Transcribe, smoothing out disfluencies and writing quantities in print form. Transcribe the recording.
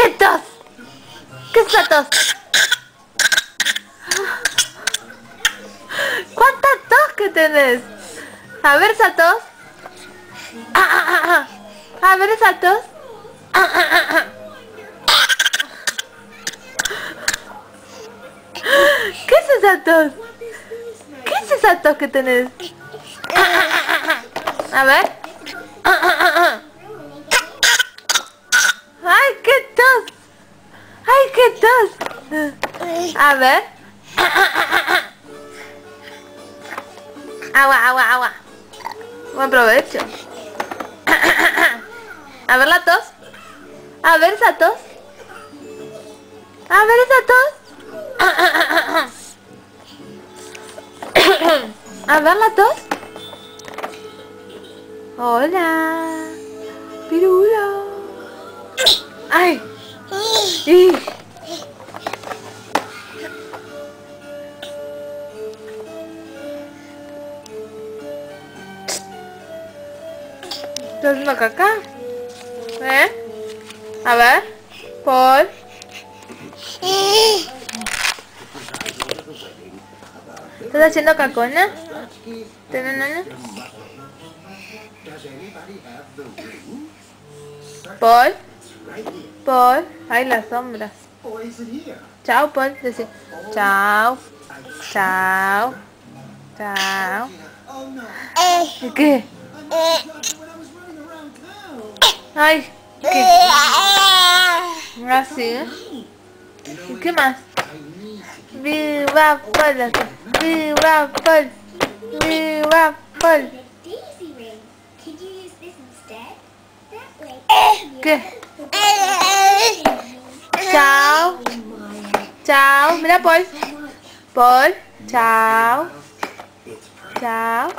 ¿Qué tos? ¿Qué es esa tos? ¿Cuánta tos que tenés? A ver esa tos. A ver esa tos. ¿Qué es esa tos? ¿Qué es esa tos que tenés? A ver. ¡Ay, qué tos! ¡Ay, qué tos! A ver. Agua, agua, agua. Buen provecho. A ver la tos. A ver esa tos. A ver esa tos. A ver la tos. Hola. Pirulo. Ay. ¿Estás haciendo caca? A ver. Paul. ¿Estás haciendo cacona? ¿Tenenana? Paul. Paul. Ay, las sombras. Chao, Paul. Dice. Chao. Chao. Chao. ¿Qué? Ay, ¿qué? Así. ¿Y qué más? ¡Viva Paul! ¡Viva Paul! ¡Viva Paul! ¿Qué? Chao. Chao. Mira, Paul. Paul. Chao. Chao.